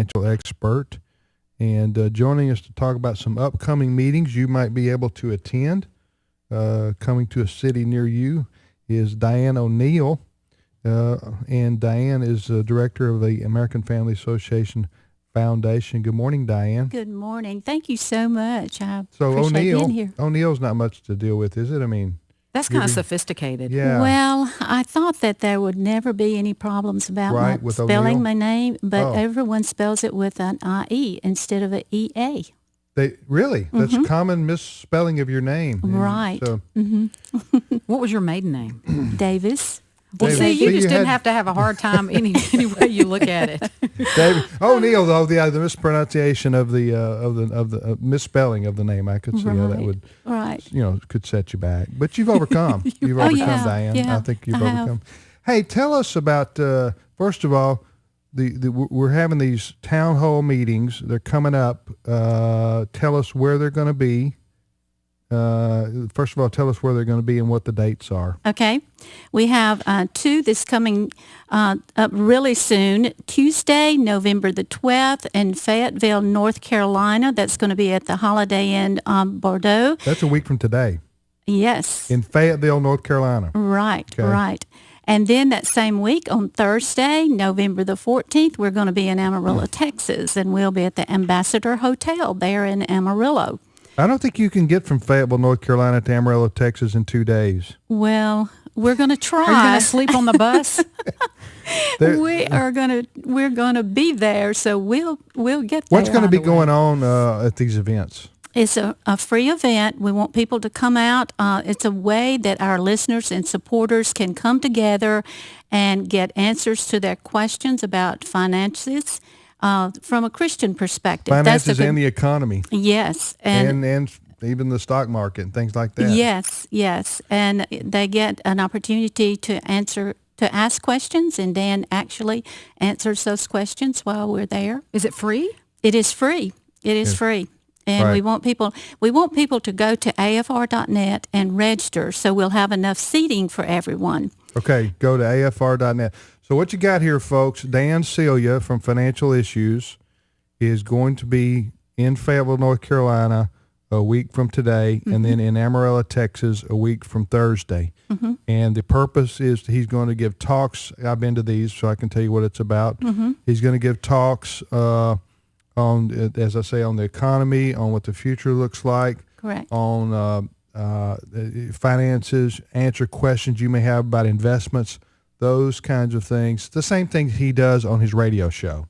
financial expert. And joining us to talk about some upcoming meetings you might be able to attend coming to a city near you is Diane ONeal. And Diane is director of the American Family Association Foundation. Good morning, Diane. Good morning. Thank you so much. I So appreciate being here. O'Neal's not much to deal with, is it? I mean, that's kind of sophisticated. Yeah. Well, I thought that there would never be any problems about with spelling O'Neal? my name, but everyone spells it with an IE instead of an EA. Really? That's common misspelling of your name. Right. So, What was your maiden name? Davis. Well, Davis. see, you So just you didn't had- have to have a hard time any way you look at it. David O'Neal, though, the mispronunciation of the misspelling of the name, I could see how that would, could set you back. But you've overcome. You've overcome, Diane. Yeah, I think you've I have. overcome. Hey, tell us about first of all, we're having these town hall meetings. They're coming up. Tell us where they're going to be. First of all, tell us where they're going to be and what the dates are. Okay. We have two that's coming up really soon. Tuesday, November the 12th in Fayetteville, North Carolina. That's going to be at the Holiday Inn Bordeaux. That's a week from today. Yes. In Fayetteville, North Carolina. Right, Okay. right. And then that same week on Thursday, November the 14th, we're going to be in Amarillo, Texas, and we'll be at the Ambassador Hotel there in Amarillo. I don't think you can get from Fayetteville, North Carolina to Amarillo, Texas in 2 days. Well, we're going to try. Are you going to sleep on the bus? We're going to be there, so we'll get there. What's going to be going on at these events? It's a free event. We want people to come out. It's a way that our listeners and supporters can come together and get answers to their questions about finances from a Christian perspective. Finances and the economy. Yes. And even the stock market and things like that. Yes. And they get an opportunity to ask questions, and Dan actually answers those questions while we're there. Is it free? It is free. It is free. And Right. we want people to go to afr.net and register, so we'll have enough seating for everyone. Okay, go to afr.net. So what you got here, folks, Dan Celia from Financial Issues is going to be in Fayetteville, North Carolina a week from today, and then in Amarillo, Texas a week from Thursday. And the purpose is he's going to give talks. I've been to these, so I can tell you what it's about. He's going to give talks on, as I say, on the economy, on what the future looks like. Correct. On finances, answer questions you may have about investments, those kinds of things. The same thing he does on his radio show,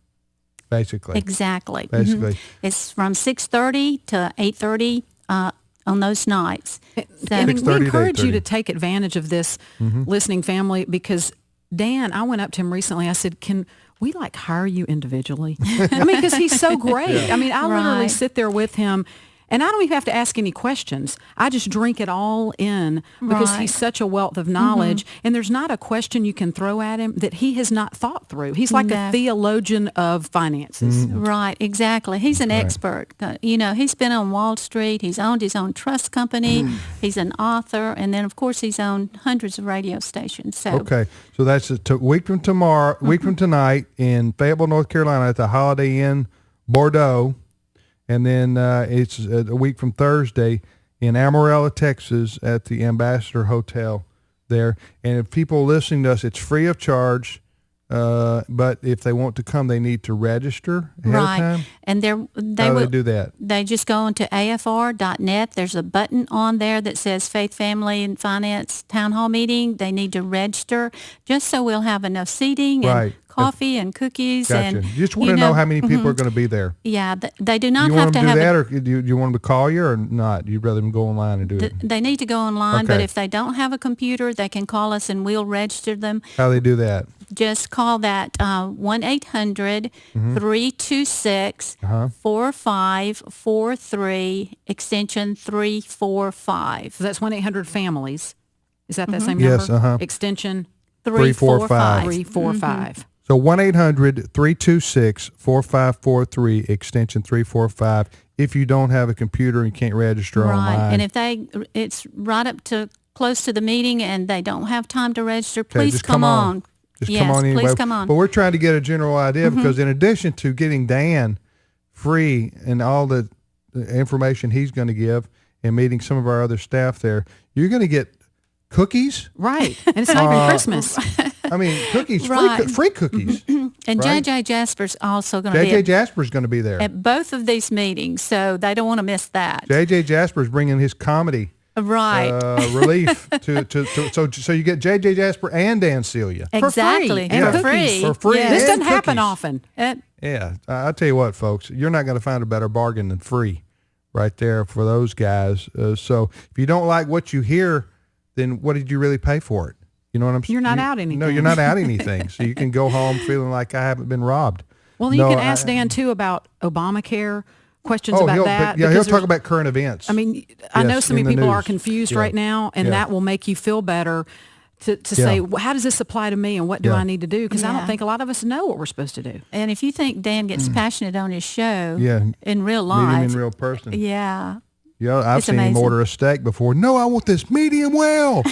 basically. Exactly. Basically. It's from 6:30 to 8:30 on those nights. And we 6:30 to encourage you 8:30. to take advantage of this listening family, because Dan, I went up to him recently. I said, can we hire you individually? I mean, because he's so great. I mean, I literally Right. sit there with him, and I don't even have to ask any questions. I just drink it all in because Right. he's such a wealth of knowledge. And there's not a question you can throw at him that he has not thought through. He's like a No. theologian of finances. Right, exactly. He's an expert. He's been on Wall Street. He's owned his own trust company. He's an author. And then, of course, he's owned hundreds of radio stations. So Okay, so that's a week from tomorrow, week from tonight in Fayetteville, North Carolina at the Holiday Inn Bordeaux. And then it's a week from Thursday in Amarillo, Texas at the Ambassador Hotel there. And if people listening to us, it's free of charge. But if they want to come, they need to register ahead of time. And How do they do that? They just go into afr.net. There's a button on there that says Faith, Family, and Finance Town Hall Meeting. They need to register just so we'll have enough seating and Right. coffee and cookies. Gotcha. And You just want to know how many people are going to be there. Yeah, they do not You have want to them to have do that, or do you want them to call you or not? You'd rather them go online and do it? They need to go online, but Okay. if they don't have a computer, they can call us and we'll register them. How do they do that? Just call that 1-800-326-4543, extension 345. So that's 1-800-FAMILIES. Is that same number? Yes, Extension 345. 345. So 1-800-326-4543, extension 345. If you don't have a computer and you can't register Right, online. and if it's right up to close to the meeting and they don't have time to register, please just come on. Just Yes, come on anyway. please come on. But we're trying to get a general idea because in addition to getting Dan free and all the information he's going to give and meeting some of our other staff there, you're going to get cookies. Right. And it's not even Christmas. I mean, cookies, Right. free cookies. And Right. JJ Jasper's also going to be JJ Jasper's going to be there. at both of these meetings, so they don't want to miss that. JJ Jasper's bringing his comedy Right. relief so you get JJ Jasper and Dan Celia. Exactly. And For cookies. free. For free. Yes. This and doesn't happen cookies. often. Yeah, I'll tell you what, folks, you're not going to find a better bargain than free right there for those guys. So if you don't like what you hear, then what did you really pay for it? You know what I'm saying? You're not out anything. No, you're not out anything. So you can go home feeling like I haven't been robbed. Well, you can ask Dan, too, about Obamacare, questions about that. He'll because talk there's- about current events. I mean, I know Yes, so many in the people are news. confused Yeah. right now, and Yeah. that will make you feel better to say, well, how does this apply to me and what do Yeah. I need to do? Because I Yeah. don't think a lot of us know what we're supposed to do. And if you think Dan gets passionate on his show Yeah. in real Meet him life, in real person. yeah. Yeah, I've It's seen him amazing. order a steak before. No, I want this medium well.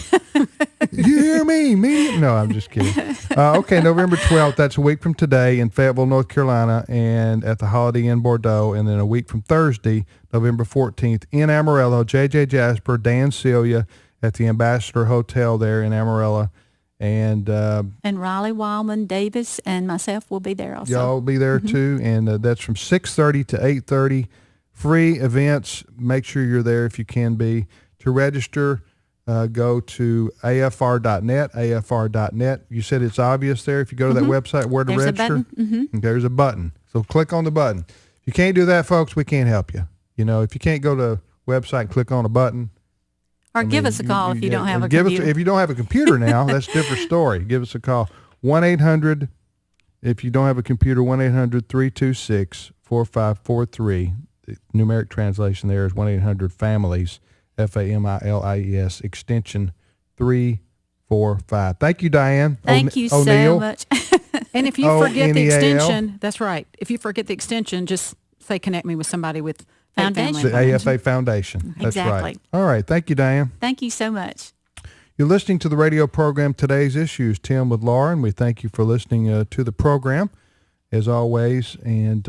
You hear me? Medium? No, I'm just kidding. Okay, November 12th, that's a week from today in Fayetteville, North Carolina, and at the Holiday Inn Bordeaux. And then a week from Thursday, November 14th, in Amarillo, JJ Jasper, Dan Celia at the Ambassador Hotel there in Amarillo. And And Riley Wildman Davis and myself will be there also. y'all will be there too. And that's from 6:30 to 8:30. Free events. Make sure you're there if you can be. To register, go to afr.net, afr.net. You said it's obvious there. If you go to that website, where to There's a register. button. There's a button. So click on the button. If you can't do that, folks, we can't help you. You know, if you can't go to the website and click on a button. Or give us a call if you don't have a give computer. If you don't have a computer now, that's a different story. Give us a call. 1-800, if you don't have a computer, 1-800-326-4543. The numeric translation there is 1-800-FAMILIES, FAMILIES, extension 345. Thank you, Diane. Thank you so O'Neal. much. And if you forget the ONeal. extension, that's right. If you forget the extension, just say connect me with somebody with Faith Family Foundation. The Foundation. AFA Foundation. That's Exactly. right. All right. Thank you, Diane. Thank you so much. You're listening to the radio program Today's Issues, Tim with Laura, and we thank you for listening to the program, as always. And